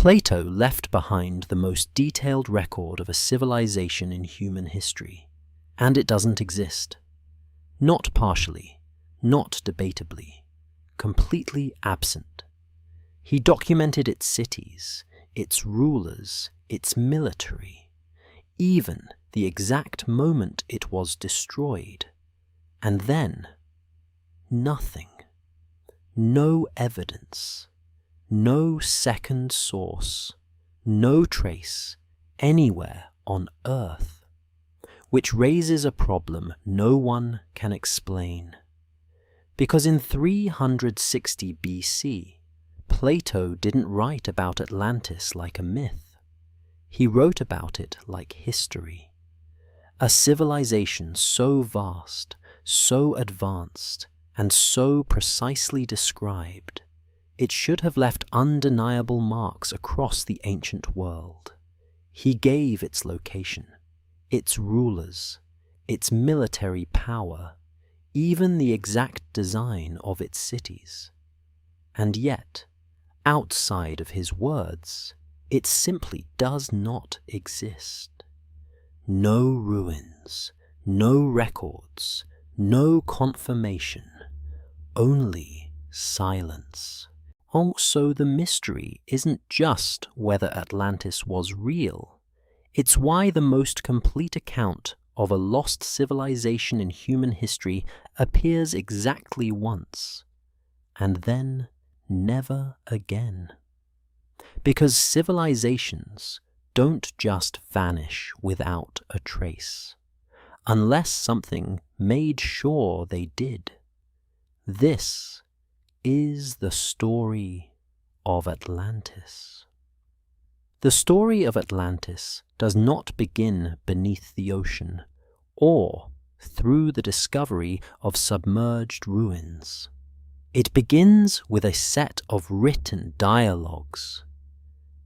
Plato left behind the most detailed record of a civilization in human history, and it doesn't exist. Not partially, not debatably, completely absent. He documented its cities, its rulers, its military, even the exact moment it was destroyed. And then, nothing. No evidence. No second source. No trace anywhere on Earth. Which raises a problem no one can explain. Because in 360 BC, Plato didn't write about Atlantis like a myth. He wrote about it like history. A civilization so vast, so advanced, and so precisely described, it should have left undeniable marks across the ancient world. He gave its location, its rulers, its military power, even the exact design of its cities. And yet, outside of his words, it simply does not exist. No ruins, no records, no confirmation, only silence. Also, the mystery isn't just whether Atlantis was real. It's why the most complete account of a lost civilization in human history appears exactly once, and then never again. Because civilizations don't just vanish without a trace, unless something made sure they did. This is the story of Atlantis. The story of Atlantis does not begin beneath the ocean or through the discovery of submerged ruins. It begins with a set of written dialogues,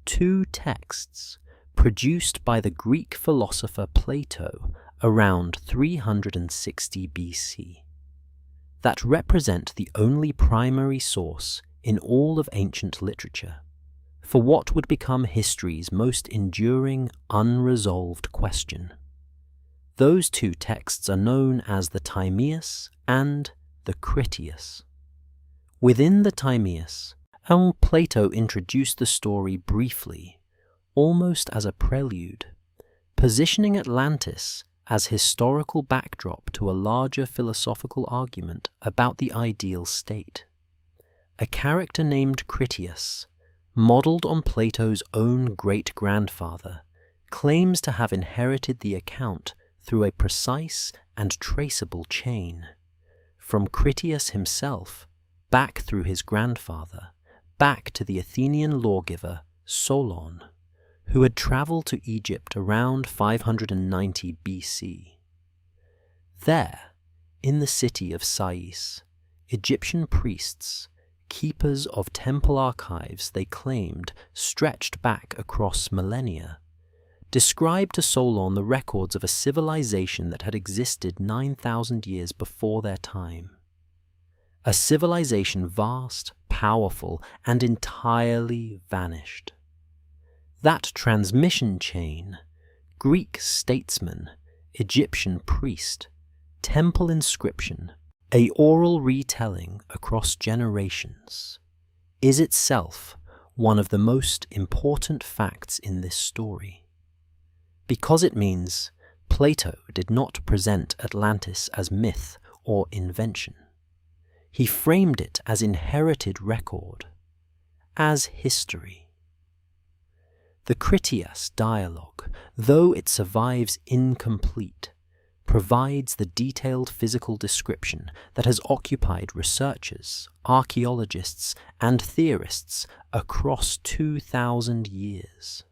two texts produced by the Greek philosopher Plato around 360 BC, that represent the only primary source in all of ancient literature for what would become history's most enduring, unresolved question. Those two texts are known as the Timaeus and the Critias. Within the Timaeus, Plato introduced the story briefly, almost as a prelude, positioning Atlantis as historical backdrop to a larger philosophical argument about the ideal state. A character named Critias, modelled on Plato's own great-grandfather, claims to have inherited the account through a precise and traceable chain, from Critias himself, back through his grandfather, back to the Athenian lawgiver Solon, who had travelled to Egypt around 590 BC. There, in the city of Sais, Egyptian priests, keepers of temple archives they claimed stretched back across millennia, described to Solon the records of a civilization that had existed 9,000 years before their time. A civilization vast, powerful, and entirely vanished. That transmission chain, Greek statesman, Egyptian priest, temple inscription, a oral retelling across generations, is itself one of the most important facts in this story. Because it means Plato did not present Atlantis as myth or invention. He framed it as inherited record, as history. The Critias dialogue, though it survives incomplete, provides the detailed physical description that has occupied researchers, archaeologists, and theorists across 2,000 years.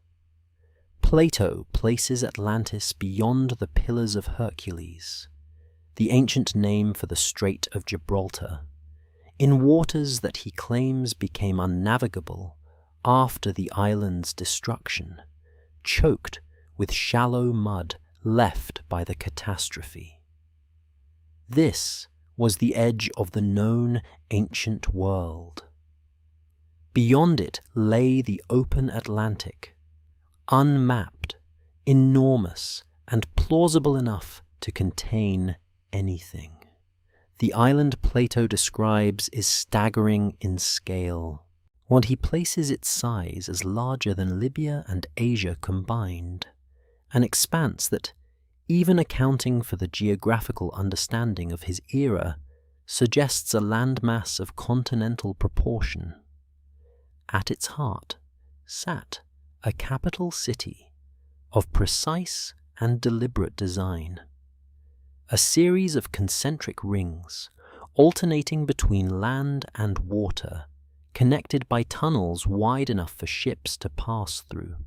Plato places Atlantis beyond the Pillars of Hercules, the ancient name for the Strait of Gibraltar, in waters that he claims became unnavigable after the island's destruction, choked with shallow mud left by the catastrophe. This was the edge of the known ancient world. Beyond it lay the open Atlantic, unmapped, enormous, and plausible enough to contain anything. The island Plato describes is staggering in scale, while he places its size as larger than Libya and Asia combined, an expanse that, even accounting for the geographical understanding of his era, suggests a landmass of continental proportion. At its heart sat a capital city of precise and deliberate design, a series of concentric rings alternating between land and water, connected by tunnels wide enough for ships to pass through.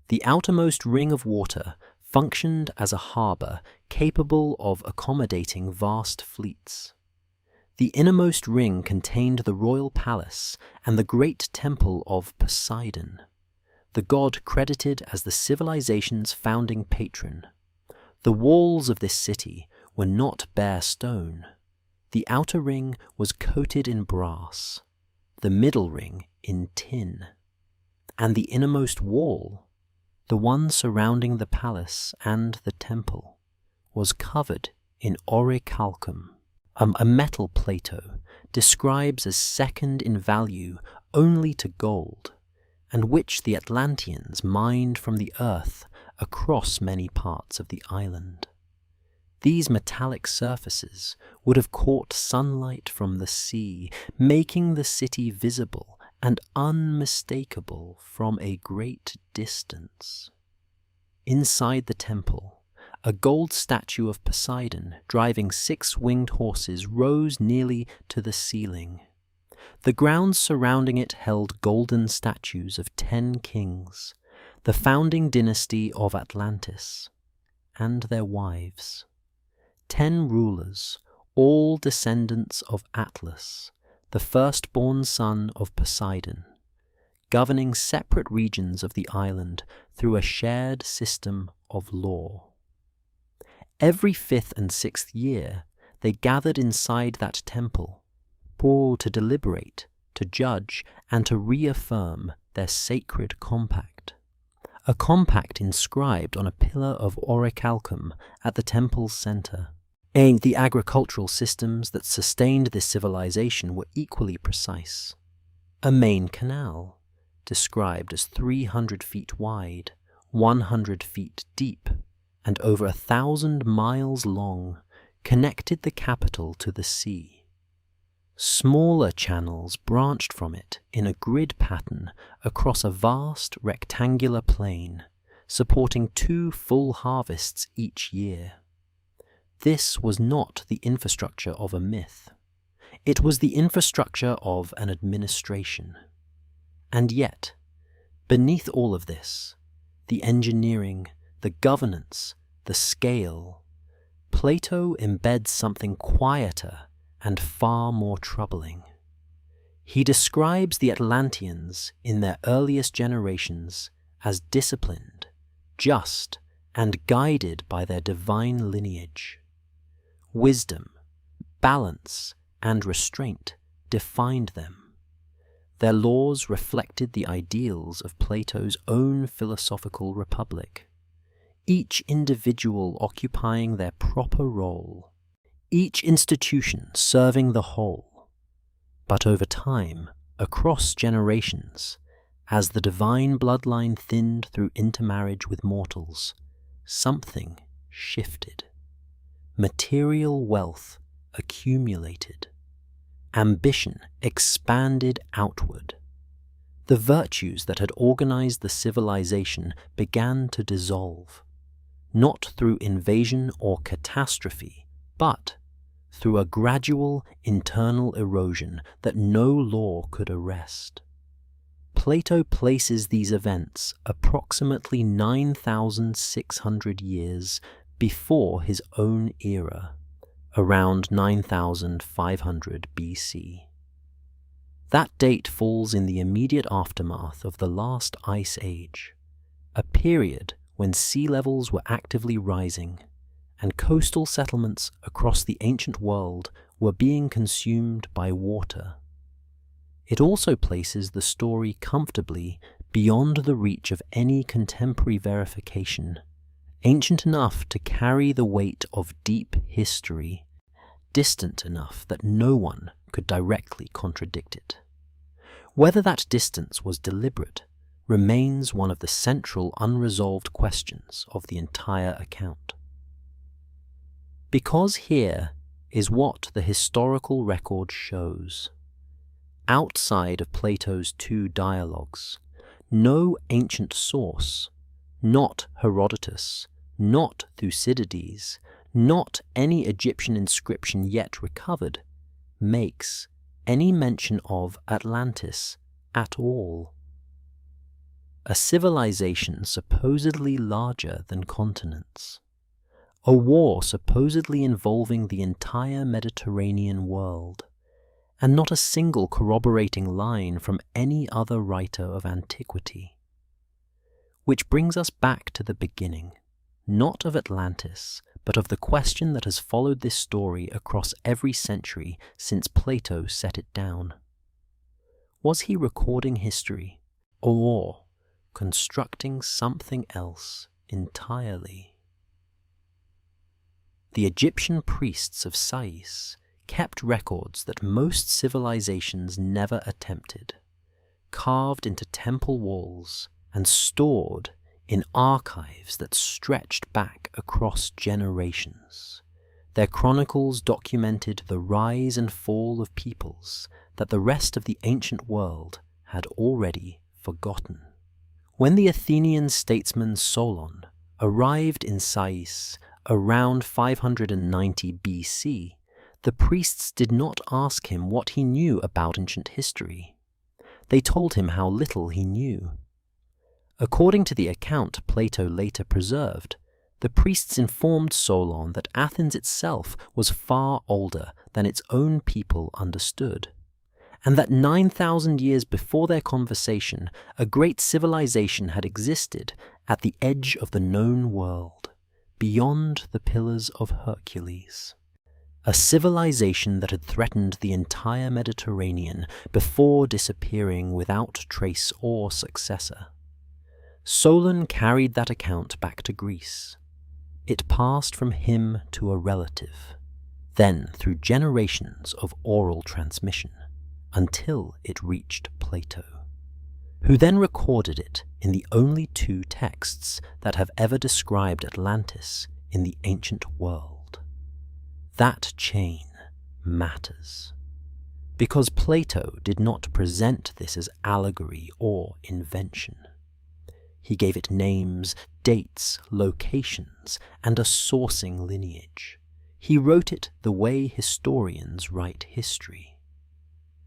The outermost ring of water functioned as a harbour capable of accommodating vast fleets. The innermost ring contained the royal palace and the great temple of Poseidon, the god credited as the civilization's founding patron. The walls of this city were not bare stone. The outer ring was coated in brass, the middle ring in tin, and the innermost wall, the one surrounding the palace and the temple, was covered in orichalcum, a metal Plato describes as second in value only to gold, and which the Atlanteans mined from the earth across many parts of the island. These metallic surfaces would have caught sunlight from the sea, making the city visible and unmistakable from a great distance. Inside the temple, a gold statue of Poseidon driving 6 winged horses rose nearly to the ceiling. The grounds surrounding it held golden statues of 10 kings, the founding dynasty of Atlantis, and their wives. 10 rulers, all descendants of Atlas, the firstborn son of Poseidon, governing separate regions of the island through a shared system of law. Every 5th and 6th year, they gathered inside that temple, to deliberate, to judge, and to reaffirm their sacred compact. A compact inscribed on a pillar of orichalcum at the temple's center. And the agricultural systems that sustained this civilization were equally precise. A main canal, described as 300 feet wide, 100 feet deep, and over 1,000 miles long, connected the capital to the sea. Smaller channels branched from it in a grid pattern across a vast rectangular plain, supporting 2 full harvests each year. This was not the infrastructure of a myth. It was the infrastructure of an administration. And yet, beneath all of this, the engineering, the governance, the scale, Plato embeds something quieter and far more troubling. He describes the Atlanteans in their earliest generations as disciplined, just, and guided by their divine lineage. Wisdom, balance, and restraint defined them. Their laws reflected the ideals of Plato's own philosophical republic, each individual occupying their proper role, each institution serving the whole. But over time, across generations, as the divine bloodline thinned through intermarriage with mortals, something shifted. Material wealth accumulated. Ambition expanded outward. The virtues that had organized the civilization began to dissolve, not through invasion or catastrophe, but through a gradual internal erosion that no law could arrest. Plato places these events approximately 9,600 years before his own era, around 9,500 BC. That date falls in the immediate aftermath of the last ice age, a period when sea levels were actively rising and coastal settlements across the ancient world were being consumed by water. It also places the story comfortably beyond the reach of any contemporary verification, ancient enough to carry the weight of deep history, distant enough that no one could directly contradict it. Whether that distance was deliberate remains one of the central unresolved questions of the entire account. Because here is what the historical record shows. Outside of Plato's two dialogues, no ancient source, not Herodotus, not Thucydides, not any Egyptian inscription yet recovered, makes any mention of Atlantis at all. A civilization supposedly larger than continents. A war supposedly involving the entire Mediterranean world, and not a single corroborating line from any other writer of antiquity. Which brings us back to the beginning, not of Atlantis, but of the question that has followed this story across every century since Plato set it down. Was he recording history, or constructing something else entirely? The Egyptian priests of Sais kept records that most civilizations never attempted, carved into temple walls and stored in archives that stretched back across generations. Their chronicles documented the rise and fall of peoples that the rest of the ancient world had already forgotten. When the Athenian statesman Solon arrived in Sais around 590 BC, the priests did not ask him what he knew about ancient history. They told him how little he knew. According to the account Plato later preserved, the priests informed Solon that Athens itself was far older than its own people understood, and that 9,000 years before their conversation, a great civilization had existed at the edge of the known world, beyond the Pillars of Hercules. A civilization that had threatened the entire Mediterranean before disappearing without trace or successor. Solon carried that account back to Greece. It passed from him to a relative, then through generations of oral transmission, until it reached Plato, who then recorded it in the only two texts that have ever described Atlantis in the ancient world. That chain matters, because Plato did not present this as allegory or invention. He gave it names, dates, locations, and a sourcing lineage. He wrote it the way historians write history.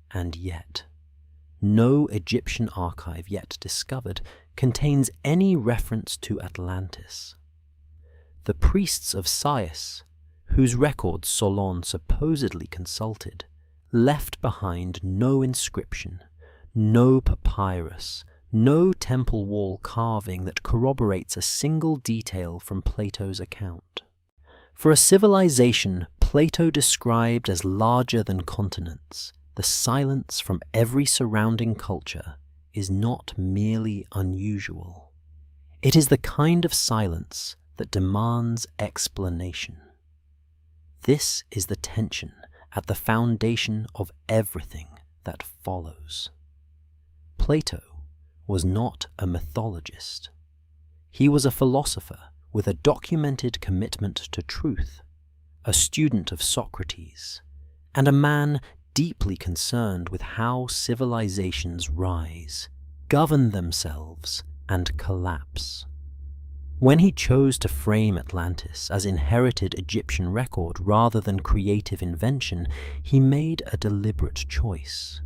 And yet, no Egyptian archive yet discovered contains any reference to Atlantis. The priests of Sais, whose records Solon supposedly consulted, left behind no inscription, no papyrus, no temple wall carving that corroborates a single detail from Plato's account. For a civilization Plato described as larger than continents, the silence from every surrounding culture is not merely unusual. It is the kind of silence that demands explanation. This is the tension at the foundation of everything that follows. Plato was not a mythologist. He was a philosopher with a documented commitment to truth, a student of Socrates, and a man deeply concerned with how civilizations rise, govern themselves, and collapse. When he chose to frame Atlantis as inherited Egyptian record rather than creative invention, he made a deliberate choice.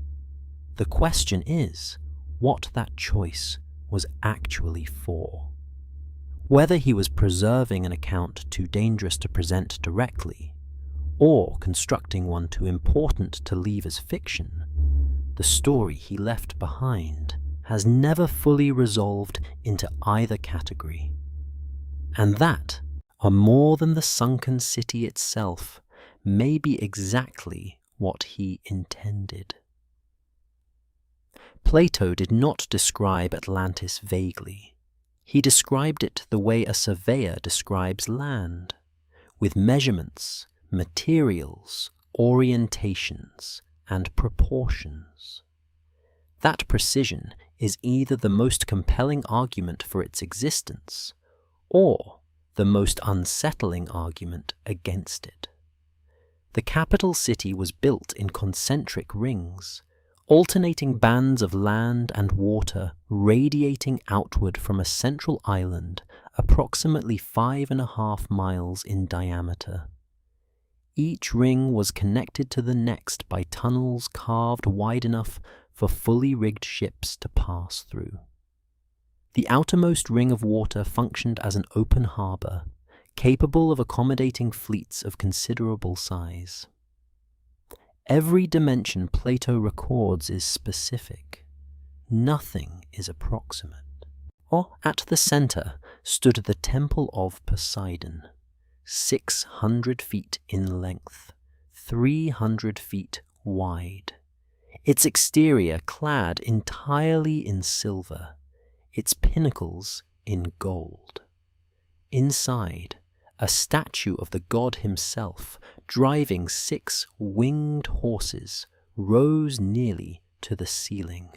The question is, what that choice was actually for. Whether he was preserving an account too dangerous to present directly, or constructing one too important to leave as fiction, the story he left behind has never fully resolved into either category. And that, more than the sunken city itself, may be exactly what he intended. Plato did not describe Atlantis vaguely. He described it the way a surveyor describes land, with measurements, materials, orientations, and proportions. That precision is either the most compelling argument for its existence, or the most unsettling argument against it. The capital city was built in concentric rings, alternating bands of land and water radiating outward from a central island approximately 5.5 miles in diameter. Each ring was connected to the next by tunnels carved wide enough for fully rigged ships to pass through. The outermost ring of water functioned as an open harbour, capable of accommodating fleets of considerable size. Every dimension Plato records is specific. Nothing is approximate. Or at the centre stood the Temple of Poseidon, 600 feet in length, 300 feet wide. Its exterior clad entirely in silver, its pinnacles in gold. Inside, a statue of the god himself, driving 6 winged horses, rose nearly to the ceiling.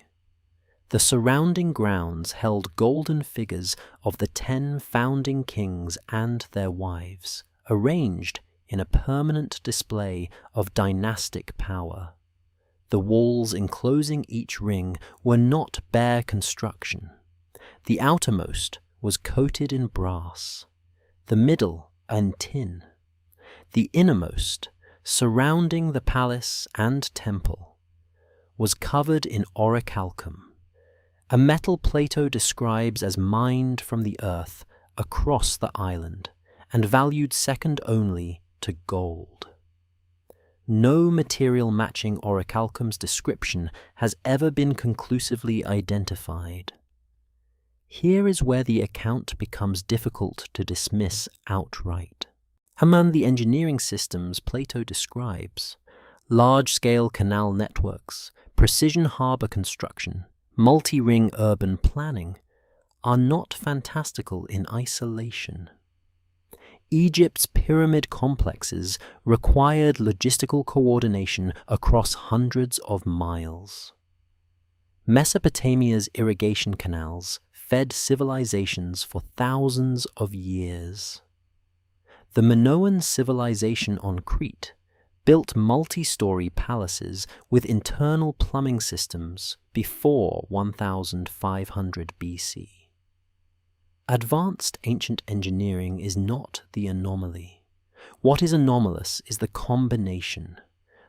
The surrounding grounds held golden figures of the 10 founding kings and their wives, arranged in a permanent display of dynastic power. The walls enclosing each ring were not bare construction. The outermost was coated in brass, the middle in tin. The innermost, surrounding the palace and temple, was covered in orichalcum, a metal Plato describes as mined from the earth across the island and valued second only to gold. No material matching orichalcum's description has ever been conclusively identified. Here is where the account becomes difficult to dismiss outright. Among the engineering systems Plato describes, large-scale canal networks, precision harbour construction, multi-ring urban planning are not fantastical in isolation. Egypt's pyramid complexes required logistical coordination across hundreds of miles. Mesopotamia's irrigation canals fed civilizations for thousands of years. The Minoan civilization on Crete built multi-story palaces with internal plumbing systems before 1500 BC. Advanced ancient engineering is not the anomaly. What is anomalous is the combination,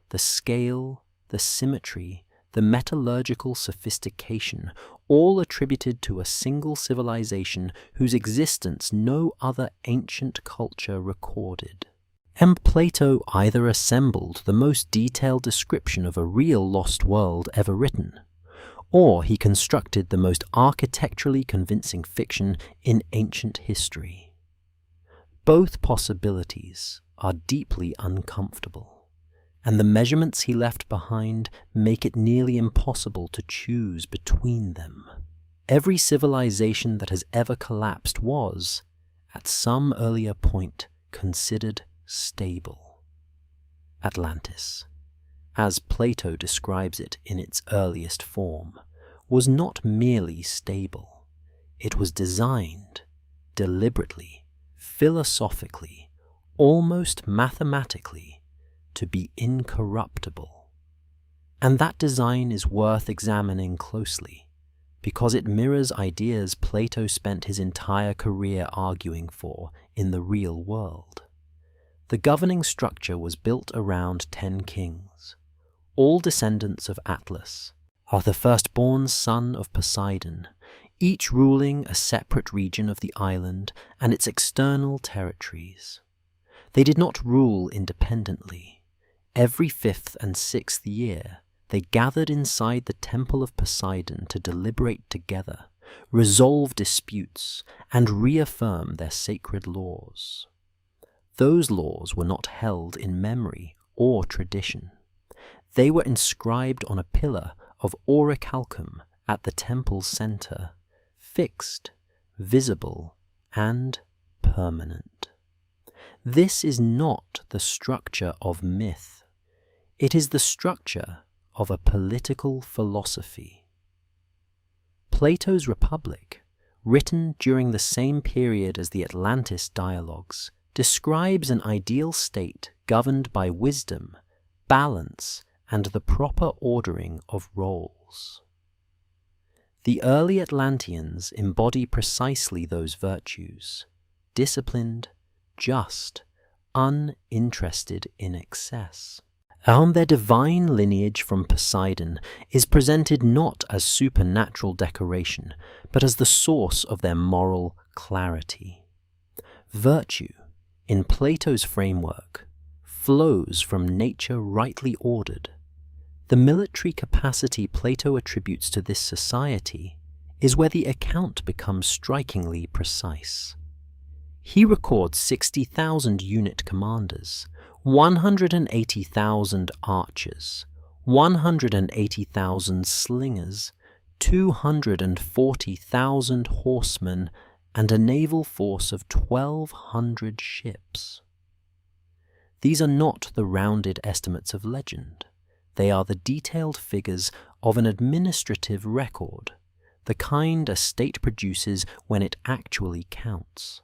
the scale, the symmetry, the metallurgical sophistication, all attributed to a single civilization whose existence no other ancient culture recorded. And Plato either assembled the most detailed description of a real lost world ever written, or he constructed the most architecturally convincing fiction in ancient history. Both possibilities are deeply uncomfortable, and the measurements he left behind make it nearly impossible to choose between them. Every civilization that has ever collapsed was, at some earlier point, considered stable. Atlantis, as Plato describes it in its earliest form, was not merely stable. It was designed, deliberately, philosophically, almost mathematically, to be incorruptible. And that design is worth examining closely, because it mirrors ideas Plato spent his entire career arguing for in the real world. The governing structure was built around 10 kings, all descendants of Atlas, are the firstborn son of Poseidon, each ruling a separate region of the island and its external territories. They did not rule independently. Every 5th and 6th year, they gathered inside the Temple of Poseidon to deliberate together, resolve disputes, and reaffirm their sacred laws. Those laws were not held in memory or tradition. They were inscribed on a pillar of orichalcum at the temple's center, fixed, visible, and permanent. This is not the structure of myth. It is the structure of a political philosophy. Plato's Republic, written during the same period as the Atlantis dialogues, describes an ideal state governed by wisdom, balance, and the proper ordering of roles. The early Atlanteans embody precisely those virtues: disciplined, just, uninterested in excess. And their divine lineage from Poseidon is presented not as supernatural decoration, but as the source of their moral clarity. Virtue, in Plato's framework, flows from nature rightly ordered. The military capacity Plato attributes to this society is where the account becomes strikingly precise. He records 60,000 unit commanders, 180,000 archers, 180,000 slingers, 240,000 horsemen, and a naval force of 1,200 ships. These are not the rounded estimates of legend. They are the detailed figures of an administrative record, the kind a state produces when it actually counts.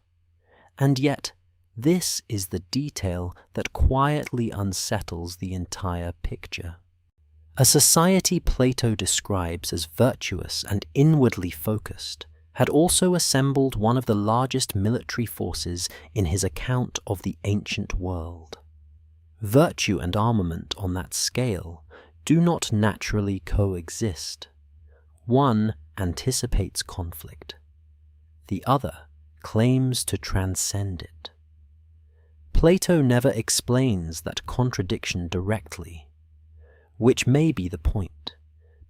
And yet, this is the detail that quietly unsettles the entire picture. A society Plato describes as virtuous and inwardly focused had also assembled one of the largest military forces in his account of the ancient world. Virtue and armament on that scale do not naturally coexist. One anticipates conflict. The other claims to transcend it. Plato never explains that contradiction directly, which may be the point,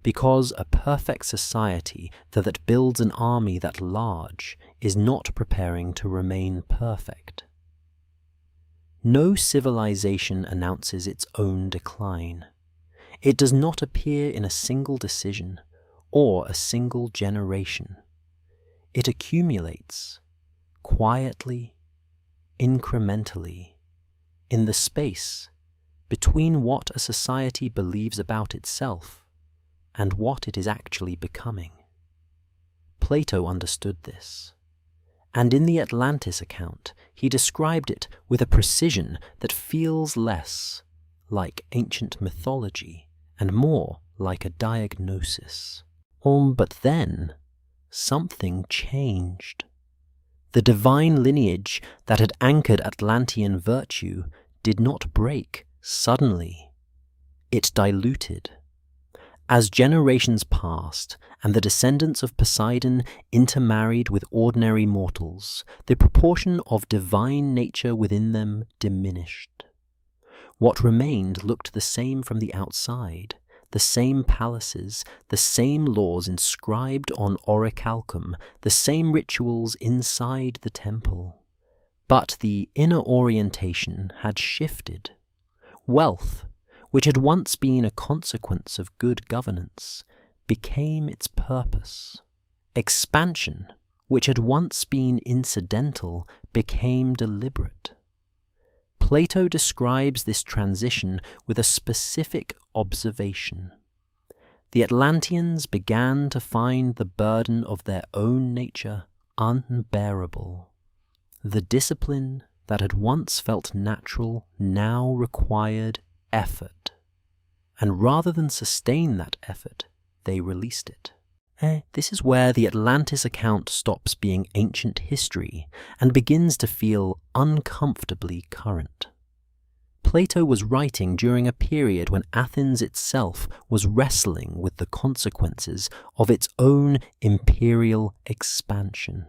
because a perfect society that builds an army that large is not preparing to remain perfect. No civilization announces its own decline. It does not appear in a single decision or a single generation. It accumulates, quietly, incrementally, in the space between what a society believes about itself and what it is actually becoming. Plato understood this, and in the Atlantis account he described it with a precision that feels less like ancient mythology and more like a diagnosis. But then, something changed. The divine lineage that had anchored Atlantean virtue did not break suddenly. It diluted. As generations passed and the descendants of Poseidon intermarried with ordinary mortals, the proportion of divine nature within them diminished. What remained looked the same from the outside, the same palaces, the same laws inscribed on orichalcum, the same rituals inside the temple. But the inner orientation had shifted. Wealth, which had once been a consequence of good governance, became its purpose. Expansion, which had once been incidental, became deliberate. Plato describes this transition with a specific observation. The Atlanteans began to find the burden of their own nature unbearable. The discipline that had once felt natural now required effort, and rather than sustain that effort, they released it. This is where the Atlantis account stops being ancient history and begins to feel uncomfortably current. Plato was writing during a period when Athens itself was wrestling with the consequences of its own imperial expansion.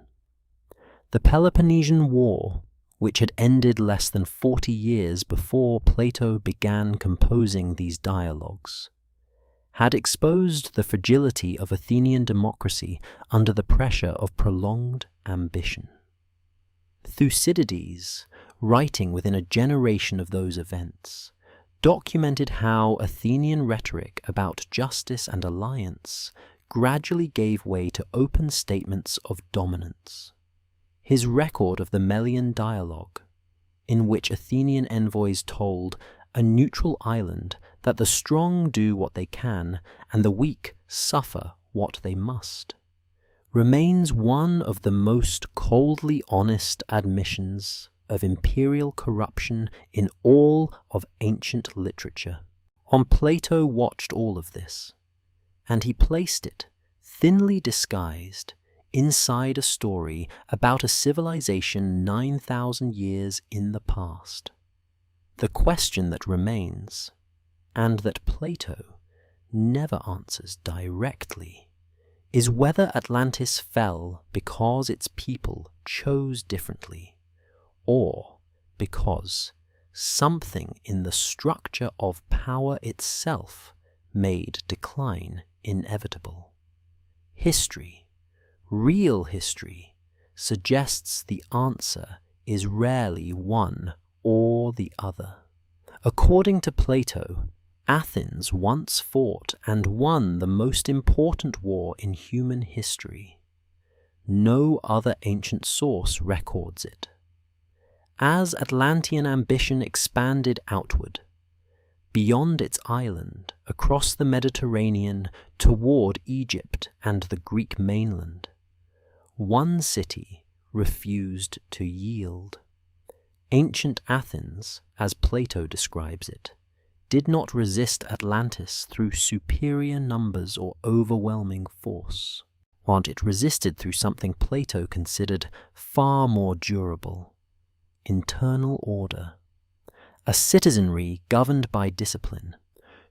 The Peloponnesian War, which had ended less than 40 years before Plato began composing these dialogues, had exposed the fragility of Athenian democracy under the pressure of prolonged ambition. Thucydides, writing within a generation of those events, documented how Athenian rhetoric about justice and alliance gradually gave way to open statements of dominance. His record of the Melian dialogue, in which Athenian envoys told a neutral island that the strong do what they can and the weak suffer what they must, remains one of the most coldly honest admissions of imperial corruption in all of ancient literature. Plato watched all of this, and he placed it, thinly disguised, inside a story about a civilization 9,000 years in the past. The question that remains, and that Plato never answers directly, is whether Atlantis fell because its people chose differently, or because something in the structure of power itself made decline inevitable. History, real history, suggests the answer is rarely one or the other. According to Plato, Athens once fought and won the most important war in human history. No other ancient source records it. As Atlantean ambition expanded outward, beyond its island, across the Mediterranean, toward Egypt and the Greek mainland, one city refused to yield. Ancient Athens, as Plato describes it, did not resist Atlantis through superior numbers or overwhelming force, while it resisted through something Plato considered far more durable: internal order. A citizenry governed by discipline,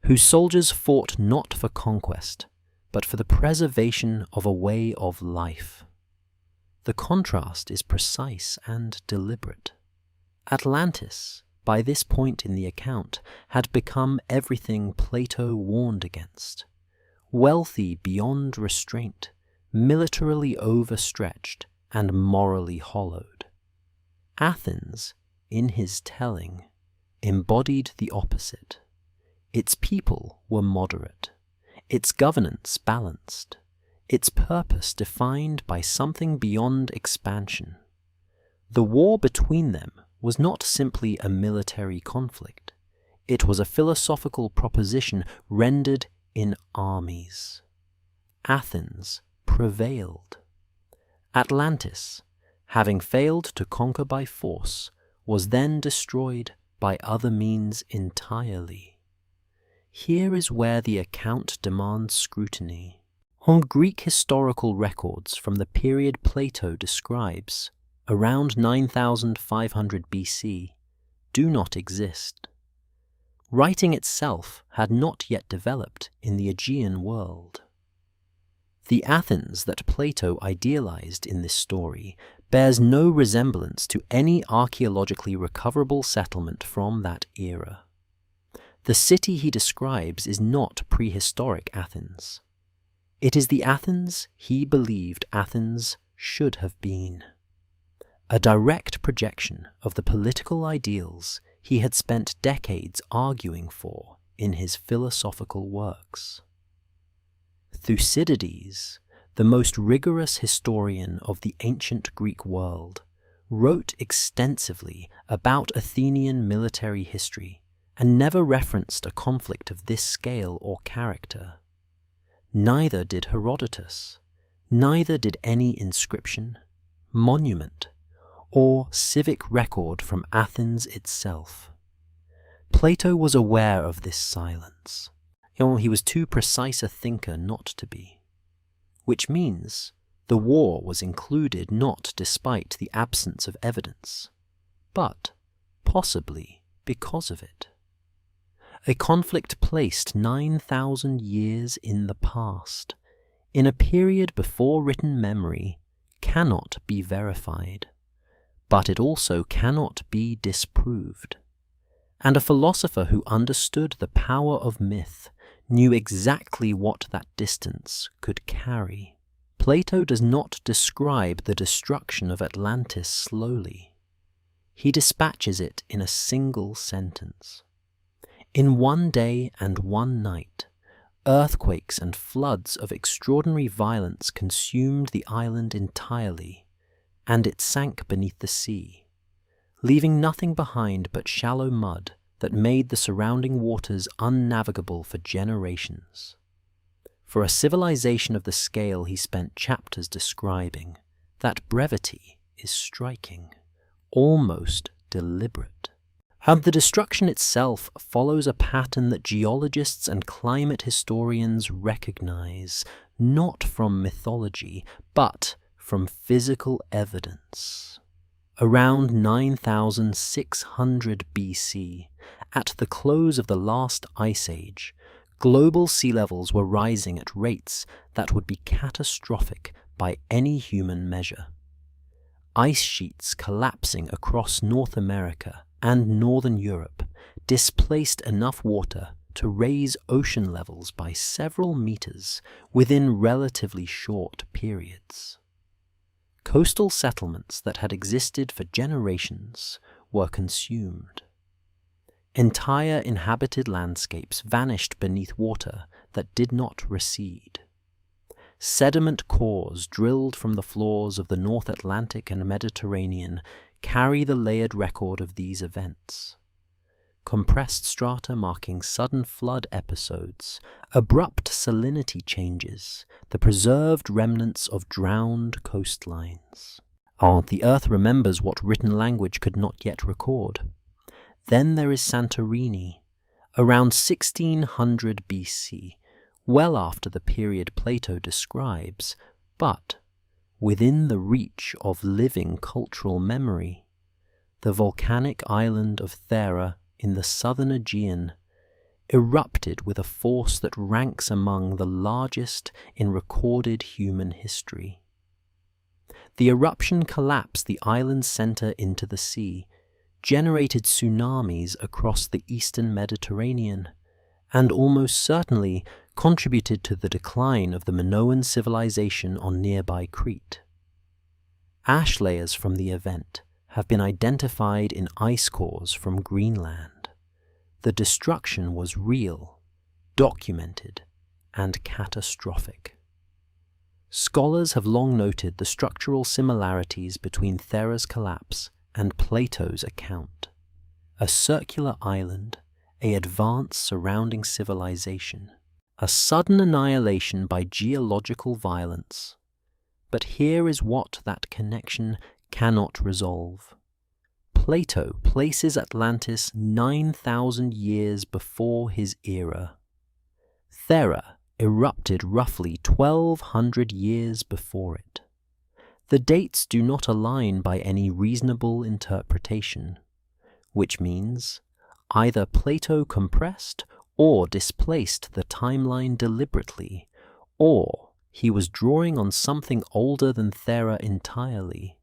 whose soldiers fought not for conquest, but for the preservation of a way of life. The contrast is precise and deliberate. Atlantis, by this point in the account, had become everything Plato warned against: wealthy beyond restraint, militarily overstretched, and morally hollowed. Athens, in his telling, embodied the opposite. Its people were moderate, its governance balanced, its purpose defined by something beyond expansion. The war between them was not simply a military conflict. It was a philosophical proposition rendered in armies. Athens prevailed. Atlantis, having failed to conquer by force, was then destroyed by other means entirely. Here is where the account demands scrutiny. Greek historical records from the period Plato describes, around 9,500 BC, do not exist. Writing itself had not yet developed in the Aegean world. The Athens that Plato idealized in this story bears no resemblance to any archaeologically recoverable settlement from that era. The city he describes is not prehistoric Athens. It is the Athens he believed Athens should have been. A direct projection of the political ideals he had spent decades arguing for in his philosophical works. Thucydides, the most rigorous historian of the ancient Greek world, wrote extensively about Athenian military history and never referenced a conflict of this scale or character. Neither did Herodotus, neither did any inscription, monument, or civic record from Athens itself. Plato was aware of this silence. He was too precise a thinker not to be. Which means the war was included not despite the absence of evidence, but possibly because of it. A conflict placed 9,000 years in the past, in a period before written memory, cannot be verified, but it also cannot be disproved. And a philosopher who understood the power of myth knew exactly what that distance could carry. Plato does not describe the destruction of Atlantis slowly. He dispatches it in a single sentence. In one day and one night, earthquakes and floods of extraordinary violence consumed the island entirely, and it sank beneath the sea, leaving nothing behind but shallow mud that made the surrounding waters unnavigable for generations. For a civilization of the scale he spent chapters describing, that brevity is striking, almost deliberate. And the destruction itself follows a pattern that geologists and climate historians recognize, not from mythology, but from physical evidence. Around 9600 BC, at the close of the last ice age, global sea levels were rising at rates that would be catastrophic by any human measure. Ice sheets collapsing across North America and Northern Europe displaced enough water to raise ocean levels by several meters within relatively short periods. Coastal settlements that had existed for generations were consumed. Entire inhabited landscapes vanished beneath water that did not recede. Sediment cores drilled from the floors of the North Atlantic and Mediterranean carry the layered record of these events. Compressed strata marking sudden flood episodes, abrupt salinity changes, the preserved remnants of drowned coastlines. The earth remembers what written language could not yet record. Then there is Santorini, around 1600 BC, well after the period Plato describes, but within the reach of living cultural memory. The volcanic island of Thera in the southern Aegean erupted with a force that ranks among the largest in recorded human history. The eruption collapsed the island's center into the sea, generated tsunamis across the eastern Mediterranean, and almost certainly contributed to the decline of the Minoan civilization on nearby Crete. Ash layers from the event have been identified in ice cores from Greenland. The destruction was real, documented, and catastrophic. Scholars have long noted the structural similarities between Thera's collapse and Plato's account. A circular island, an advanced surrounding civilization, a sudden annihilation by geological violence. But here is what that connection cannot resolve. Plato places Atlantis 9,000 years before his era. Thera erupted roughly 1,200 years before it. The dates do not align by any reasonable interpretation, which means either Plato compressed or displaced the timeline deliberately, or he was drawing on something older than Thera entirely.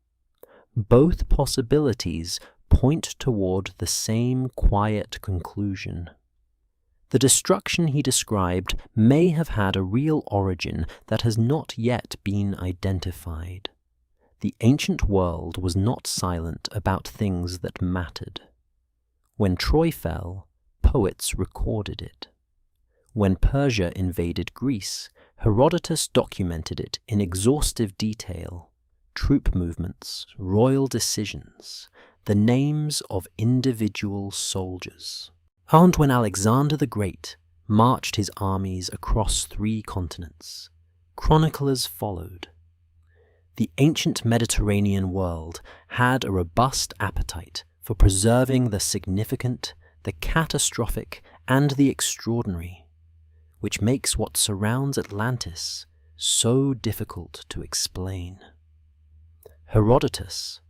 Both possibilities point toward the same quiet conclusion. The destruction he described may have had a real origin that has not yet been identified. The ancient world was not silent about things that mattered. When Troy fell, poets recorded it. When Persia invaded Greece, Herodotus documented it in exhaustive detail. Troop movements, royal decisions, the names of individual soldiers. And when Alexander the Great marched his armies across 3 continents, chroniclers followed. The ancient Mediterranean world had a robust appetite for preserving the significant, the catastrophic, and the extraordinary, which makes what surrounds Atlantis so difficult to explain. Herodotus,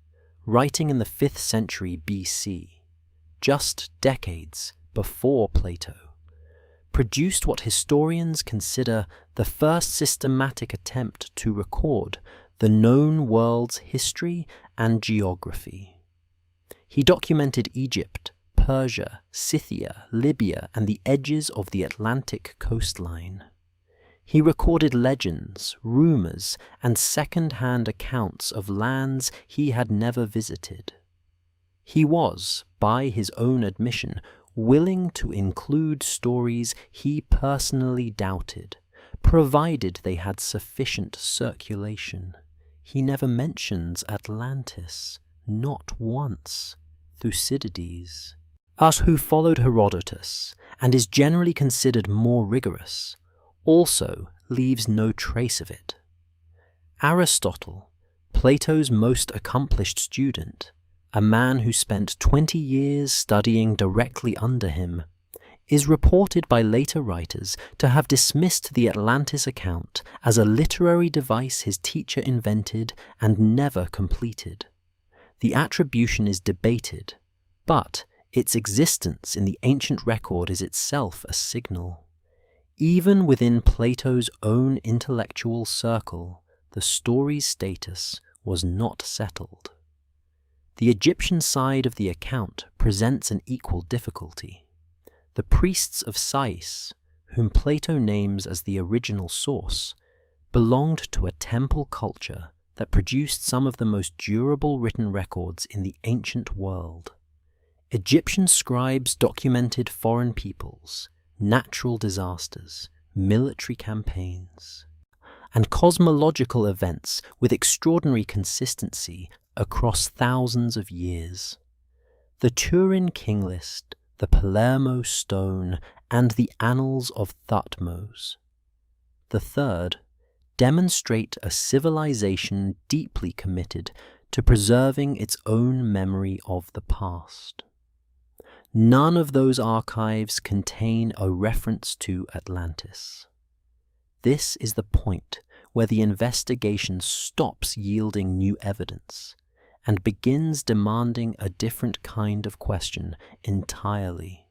writing in the 5th century BC, just decades before Plato, produced what historians consider the first systematic attempt to record the known world's history and geography. He documented Egypt, Persia, Scythia, Libya, and the edges of the Atlantic coastline. He recorded legends, rumors, and second-hand accounts of lands he had never visited. He was, by his own admission, willing to include stories he personally doubted, provided they had sufficient circulation. He never mentions Atlantis, not once. Thucydides, who followed Herodotus and is generally considered more rigorous, also leaves no trace of it. Aristotle, Plato's most accomplished student, a man who spent 20 years studying directly under him, is reported by later writers to have dismissed the Atlantis account as a literary device his teacher invented and never completed. The attribution is debated, but its existence in the ancient record is itself a signal. Even within Plato's own intellectual circle, the story's status was not settled. The Egyptian side of the account presents an equal difficulty. The priests of Sais, whom Plato names as the original source, belonged to a temple culture that produced some of the most durable written records in the ancient world. Egyptian scribes documented foreign peoples, natural disasters, military campaigns, and cosmological events with extraordinary consistency across thousands of years. The Turin King List, the Palermo Stone, and the Annals of Thutmose, the third, demonstrate a civilization deeply committed to preserving its own memory of the past. None of those archives contain a reference to Atlantis. This is the point where the investigation stops yielding new evidence and begins demanding a different kind of question entirely.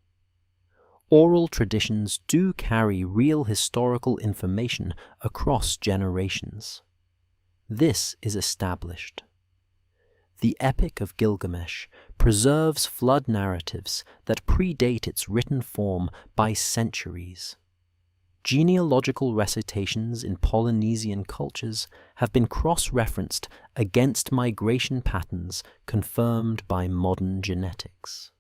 Oral traditions do carry real historical information across generations. This is established. The Epic of Gilgamesh preserves flood narratives that predate its written form by centuries. Genealogical recitations in Polynesian cultures have been cross-referenced against migration patterns confirmed by modern genetics.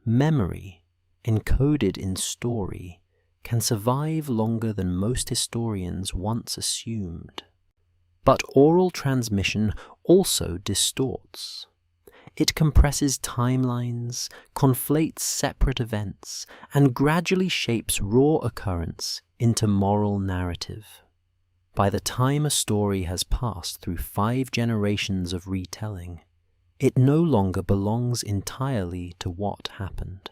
Memory, encoded in story, can survive longer than most historians once assumed. But oral transmission also distorts. It compresses timelines, conflates separate events, and gradually shapes raw occurrence into moral narrative. By the time a story has passed through 5 generations of retelling, it no longer belongs entirely to what happened.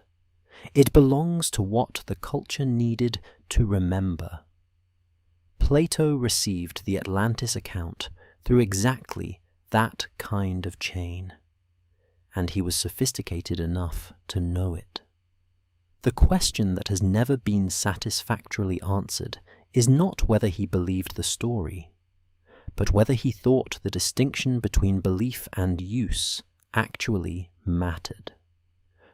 It belongs to what the culture needed to remember. Plato received the Atlantis account through exactly that kind of chain, and he was sophisticated enough to know it. The question that has never been satisfactorily answered is not whether he believed the story, but whether he thought the distinction between belief and use actually mattered.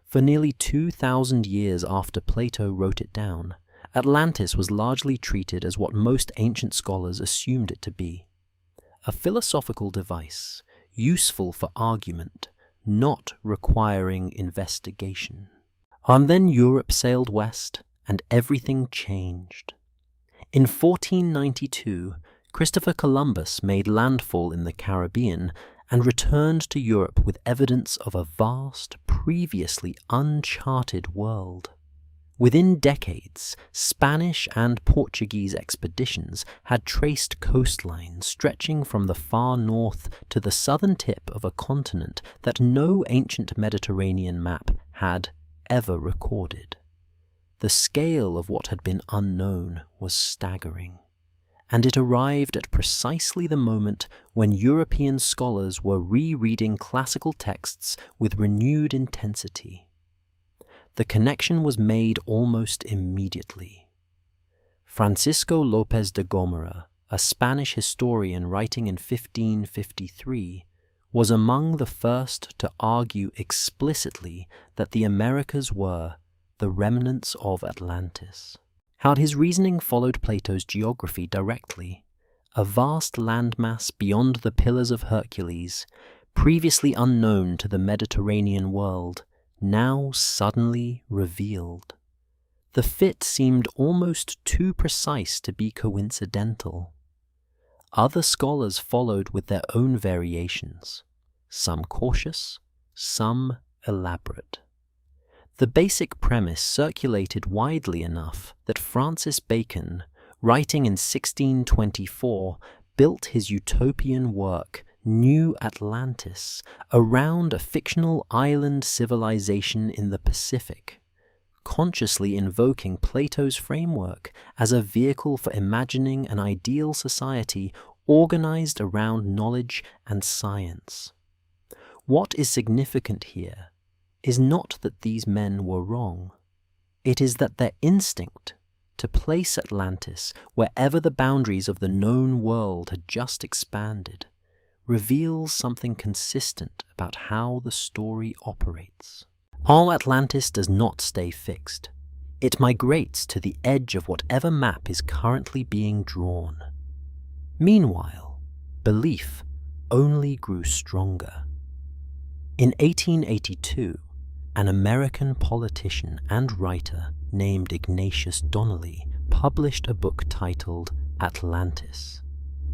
For nearly 2,000 years after Plato wrote it down, Atlantis was largely treated as what most ancient scholars assumed it to be: a philosophical device, useful for argument, not requiring investigation. And then Europe sailed west, and everything changed. In 1492, Christopher Columbus made landfall in the Caribbean and returned to Europe with evidence of a vast, previously uncharted world. Within decades, Spanish and Portuguese expeditions had traced coastlines stretching from the far north to the southern tip of a continent that no ancient Mediterranean map had ever recorded. The scale of what had been unknown was staggering, and it arrived at precisely the moment when European scholars were rereading classical texts with renewed intensity. The connection was made almost immediately. Francisco López de Gómara, a Spanish historian writing in 1553, was among the first to argue explicitly that the Americas were the remnants of Atlantis. How his reasoning followed Plato's geography directly: a vast landmass beyond the Pillars of Hercules, previously unknown to the Mediterranean world, now suddenly revealed. The fit seemed almost too precise to be coincidental. Other scholars followed with their own variations, some cautious, some elaborate. The basic premise circulated widely enough that Francis Bacon, writing in 1624, built his utopian work, New Atlantis, around a fictional island civilization in the Pacific, consciously invoking Plato's framework as a vehicle for imagining an ideal society organized around knowledge and science. What is significant here is not that these men were wrong. It is that their instinct to place Atlantis wherever the boundaries of the known world had just expanded reveals something consistent about how the story operates. All Atlantis does not stay fixed. It migrates to the edge of whatever map is currently being drawn. Meanwhile, belief only grew stronger. In 1882, an American politician and writer named Ignatius Donnelly published a book titled Atlantis,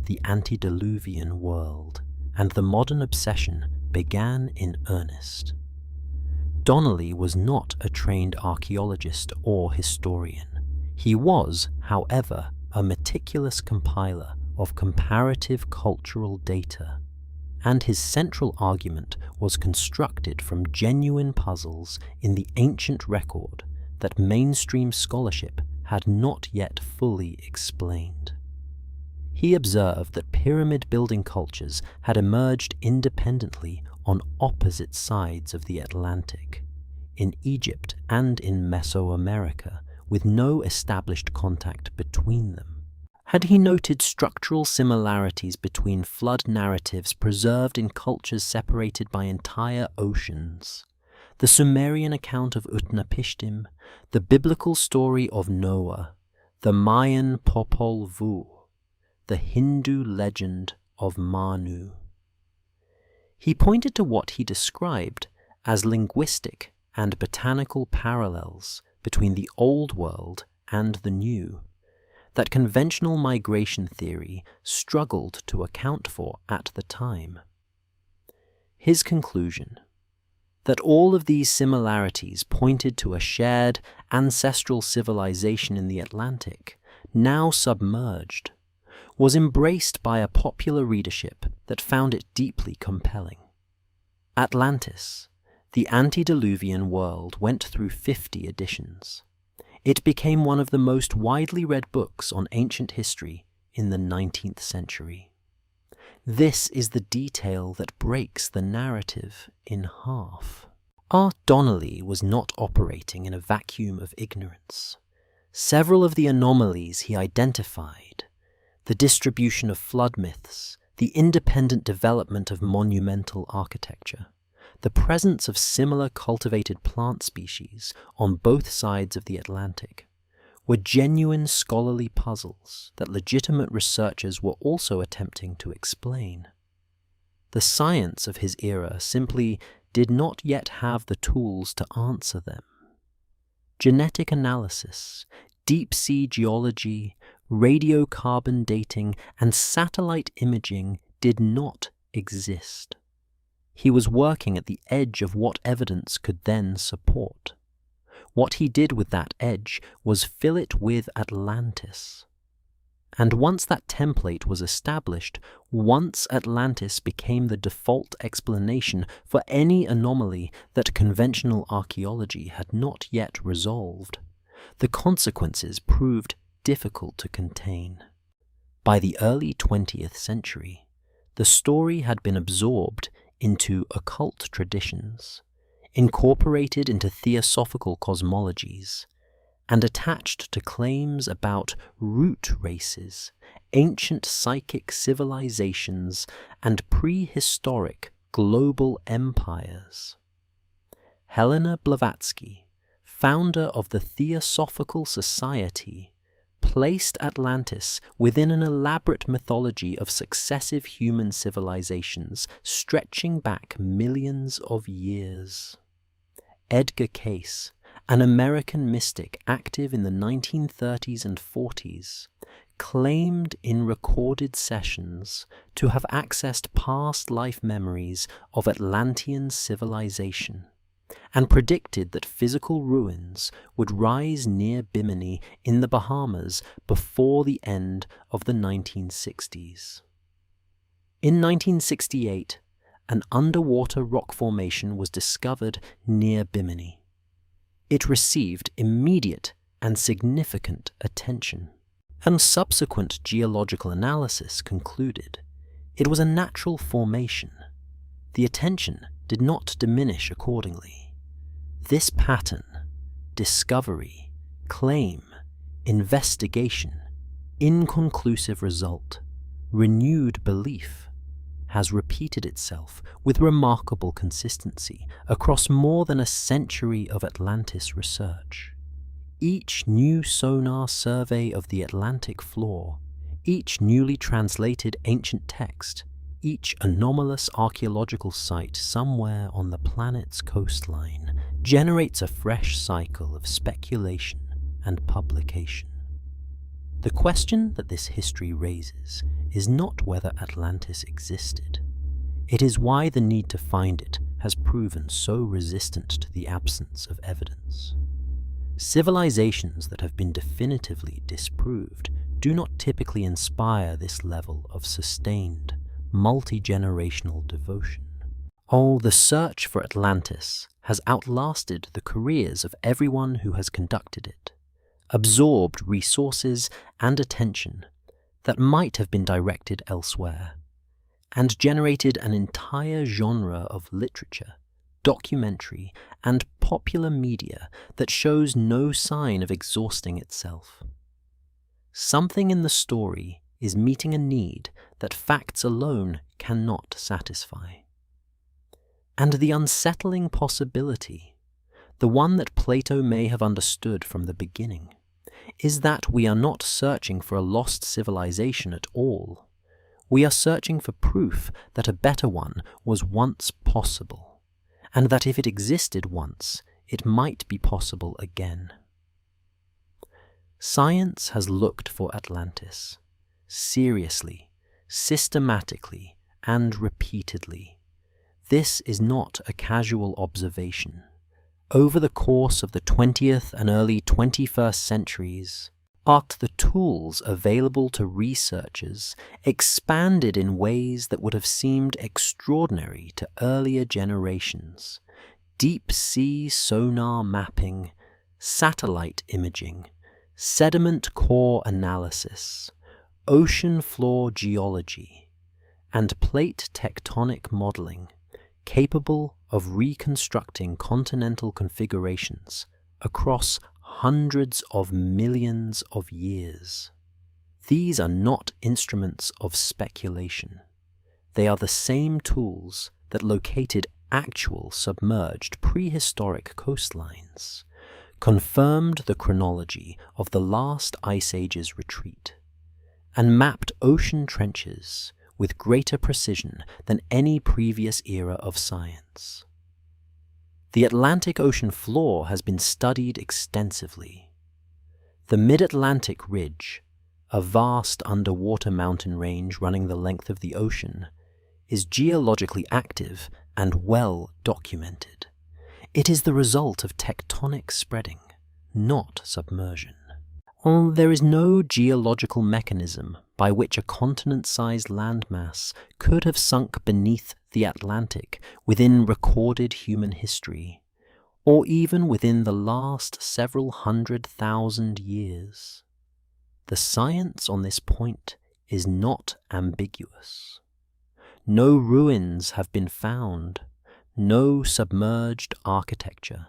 the Antediluvian World, and the modern obsession began in earnest. Donnelly was not a trained archaeologist or historian. He was, however, a meticulous compiler of comparative cultural data, and his central argument was constructed from genuine puzzles in the ancient record that mainstream scholarship had not yet fully explained. He observed that pyramid-building cultures had emerged independently on opposite sides of the Atlantic, in Egypt and in Mesoamerica, with no established contact between them. Had he noted structural similarities between flood narratives preserved in cultures separated by entire oceans? The Sumerian account of Utnapishtim, the biblical story of Noah, the Mayan Popol Vuh, the Hindu legend of Manu. He pointed to what he described as linguistic and botanical parallels between the Old World and the New, that conventional migration theory struggled to account for at the time. His conclusion, that all of these similarities pointed to a shared ancestral civilization in the Atlantic, now submerged, was embraced by a popular readership that found it deeply compelling. Atlantis, the Antediluvian World, went through 50 editions. It became one of the most widely read books on ancient history in the 19th century. This is the detail that breaks the narrative in half. Art Donnelly was not operating in a vacuum of ignorance. Several of the anomalies he identified, the distribution of flood myths, the independent development of monumental architecture, the presence of similar cultivated plant species on both sides of the Atlantic, were genuine scholarly puzzles that legitimate researchers were also attempting to explain. The science of his era simply did not yet have the tools to answer them. Genetic analysis, deep-sea geology, radiocarbon dating, and satellite imaging did not exist. He was working at the edge of what evidence could then support. What he did with that edge was fill it with Atlantis. And once that template was established, once Atlantis became the default explanation for any anomaly that conventional archaeology had not yet resolved, the consequences proved difficult to contain. By the early 20th century, the story had been absorbed into occult traditions, incorporated into theosophical cosmologies, and attached to claims about root races, ancient psychic civilizations, and prehistoric global empires. Helena Blavatsky, founder of the Theosophical Society, placed Atlantis within an elaborate mythology of successive human civilizations stretching back millions of years. Edgar Cayce, an American mystic active in the 1930s and 40s, claimed in recorded sessions to have accessed past life memories of Atlantean civilization, and predicted that physical ruins would rise near Bimini in the Bahamas before the end of the 1960s. In 1968, an underwater rock formation was discovered near Bimini. It received immediate and significant attention, and subsequent geological analysis concluded it was a natural formation. The attention did not diminish accordingly. This pattern, discovery, claim, investigation, inconclusive result, renewed belief, has repeated itself with remarkable consistency across more than a century of Atlantis research. Each new sonar survey of the Atlantic floor, each newly translated ancient text, each anomalous archaeological site somewhere on the planet's coastline generates a fresh cycle of speculation and publication. The question that this history raises is not whether Atlantis existed. It is why the need to find it has proven so resistant to the absence of evidence. Civilizations that have been definitively disproved do not typically inspire this level of sustained, multi-generational devotion. Oh, the search for Atlantis has outlasted the careers of everyone who has conducted it, absorbed resources and attention that might have been directed elsewhere, and generated an entire genre of literature, documentary, and popular media that shows no sign of exhausting itself. Something in the story is meeting a need that facts alone cannot satisfy. And the unsettling possibility, the one that Plato may have understood from the beginning, is that we are not searching for a lost civilization at all. We are searching for proof that a better one was once possible, and that if it existed once, it might be possible again. Science has looked for Atlantis, seriously, systematically, and repeatedly. This is not a casual observation. Over the course of the 20th and early 21st centuries, the tools available to researchers expanded in ways that would have seemed extraordinary to earlier generations. Deep-sea sonar mapping, satellite imaging, sediment core analysis, ocean floor geology, and plate tectonic modeling, capable of reconstructing continental configurations across hundreds of millions of years. These are not instruments of speculation. They are the same tools that located actual submerged prehistoric coastlines, confirmed the chronology of the last ice age's retreat, and mapped ocean trenches with greater precision than any previous era of science. The Atlantic Ocean floor has been studied extensively. The Mid-Atlantic Ridge, a vast underwater mountain range running the length of the ocean, is geologically active and well documented. It is the result of tectonic spreading, not submersion. There is no geological mechanism by which a continent-sized landmass could have sunk beneath the Atlantic within recorded human history, or even within the last several 100,000 years. The science on this point is not ambiguous. No ruins have been found, no submerged architecture,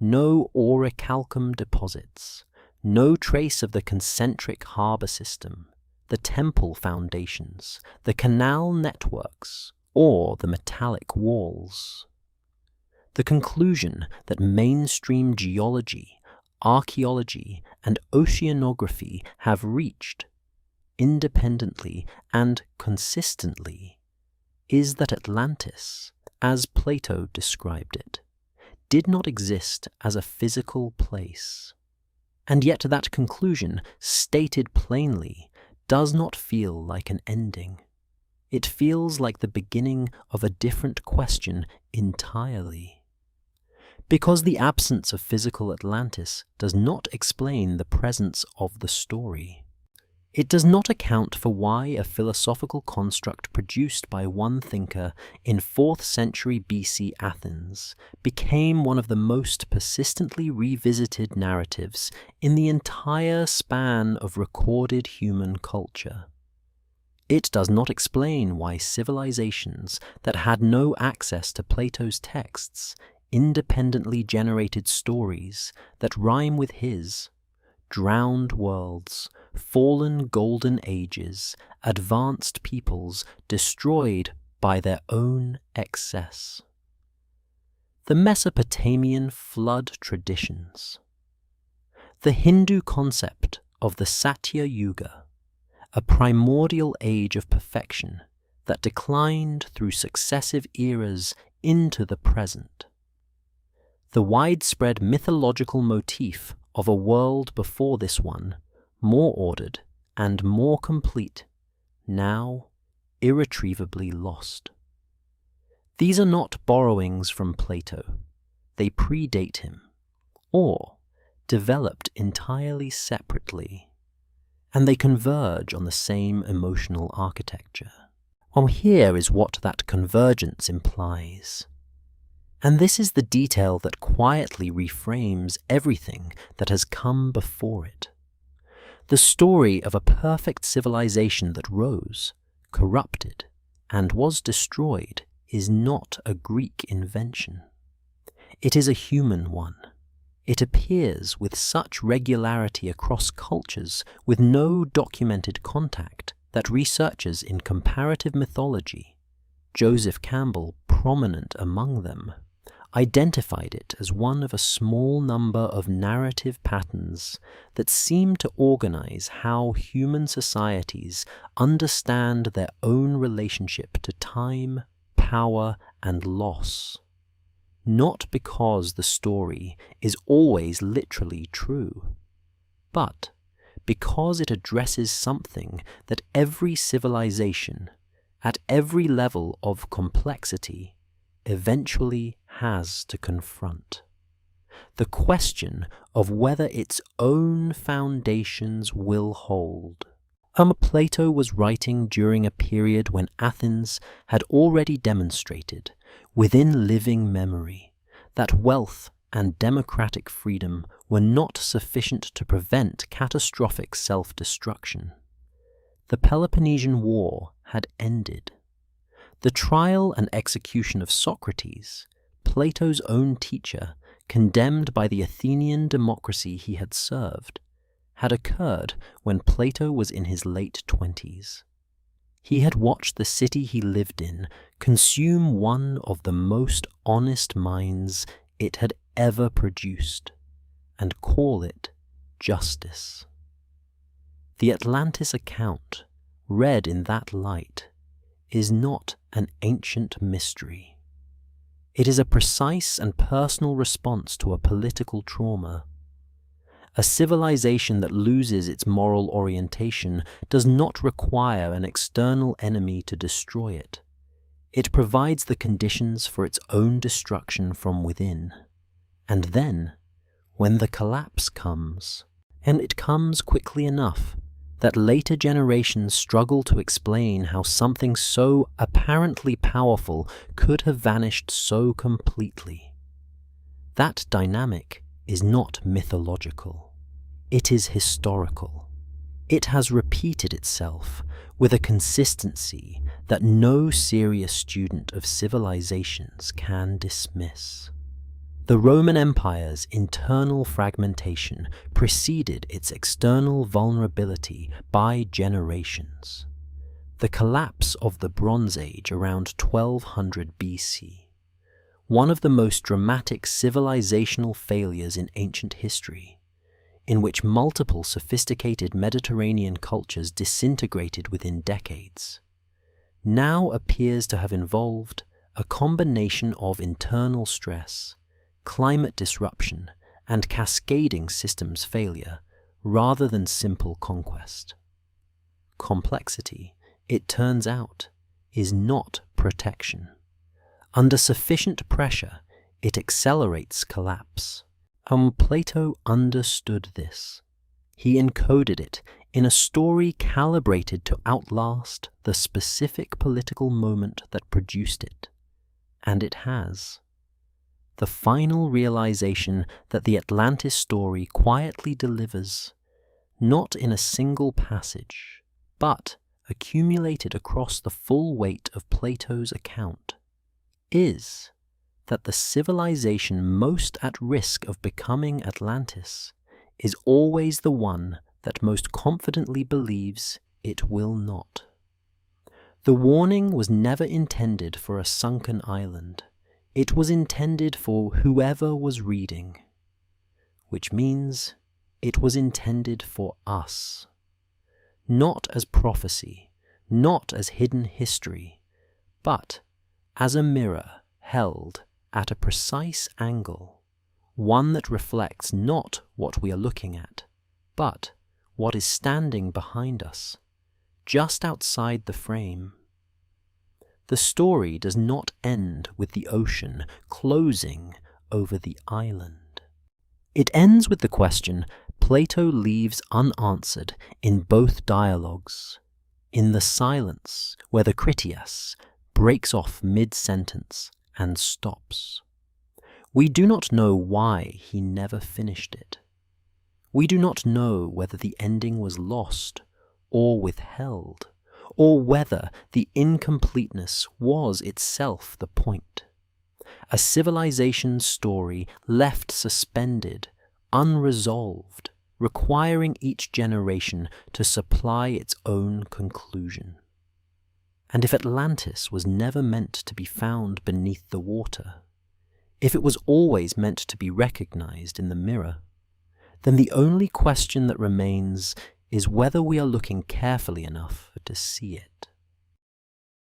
no orichalcum deposits, no trace of the concentric harbour system, the temple foundations, the canal networks, or the metallic walls. The conclusion that mainstream geology, archaeology, and oceanography have reached, independently and consistently, is that Atlantis, as Plato described it, did not exist as a physical place. And yet that conclusion, stated plainly, does not feel like an ending. It feels like the beginning of a different question entirely. Because the absence of physical Atlantis does not explain the presence of the story. It does not account for why a philosophical construct produced by one thinker in 4th century BC Athens became one of the most persistently revisited narratives in the entire span of recorded human culture. It does not explain why civilizations that had no access to Plato's texts independently generated stories that rhyme with his, drowned worlds, fallen golden ages, advanced peoples destroyed by their own excess. The Mesopotamian flood traditions. The Hindu concept of the Satya Yuga, a primordial age of perfection that declined through successive eras into the present. The widespread mythological motif of a world before this one, more ordered and more complete, now irretrievably lost. These are not borrowings from Plato. They predate him, or developed entirely separately, and they converge on the same emotional architecture. Well, here is what that convergence implies. And this is the detail that quietly reframes everything that has come before it. The story of a perfect civilization that rose, corrupted, and was destroyed is not a Greek invention. It is a human one. It appears with such regularity across cultures with no documented contact that researchers in comparative mythology, Joseph Campbell prominent among them, identified it as one of a small number of narrative patterns that seem to organize how human societies understand their own relationship to time, power, and loss. Not because the story is always literally true, but because it addresses something that every civilization, at every level of complexity, eventually has to confront. The question of whether its own foundations will hold. Plato was writing during a period when Athens had already demonstrated, within living memory, that wealth and democratic freedom were not sufficient to prevent catastrophic self-destruction. The Peloponnesian War had ended. The trial and execution of Socrates, Plato's own teacher, condemned by the Athenian democracy he had served, had occurred when Plato was in his late 20s. He had watched the city he lived in consume one of the most honest minds it had ever produced, and call it justice. The Atlantis account, read in that light, is not an ancient mystery. It is a precise and personal response to a political trauma. A civilization that loses its moral orientation does not require an external enemy to destroy it. It provides the conditions for its own destruction from within. And then, when the collapse comes, and it comes quickly enough, that later generations struggle to explain how something so apparently powerful could have vanished so completely. That dynamic is not mythological. It is historical. It has repeated itself with a consistency that no serious student of civilizations can dismiss. The Roman Empire's internal fragmentation preceded its external vulnerability by generations. The collapse of the Bronze Age around 1200 BC, one of the most dramatic civilizational failures in ancient history, in which multiple sophisticated Mediterranean cultures disintegrated within decades, now appears to have involved a combination of internal stress, climate disruption, and cascading systems failure, rather than simple conquest. Complexity, it turns out, is not protection. Under sufficient pressure, it accelerates collapse. Plato understood this. He encoded it in a story calibrated to outlast the specific political moment that produced it. And it has. The final realization that the Atlantis story quietly delivers, not in a single passage, but accumulated across the full weight of Plato's account, is that the civilization most at risk of becoming Atlantis is always the one that most confidently believes it will not. The warning was never intended for a sunken island. It was intended for whoever was reading, which means it was intended for us. Not as prophecy, not as hidden history, but as a mirror held at a precise angle, one that reflects not what we are looking at, but what is standing behind us, just outside the frame. The story does not end with the ocean closing over the island. It ends with the question Plato leaves unanswered in both dialogues, in the silence where the Critias breaks off mid-sentence and stops. We do not know why he never finished it. We do not know whether the ending was lost or withheld, or whether the incompleteness was itself the point. A civilization story left suspended, unresolved, requiring each generation to supply its own conclusion. And if Atlantis was never meant to be found beneath the water, if it was always meant to be recognized in the mirror, then the only question that remains is whether we are looking carefully enough to see it.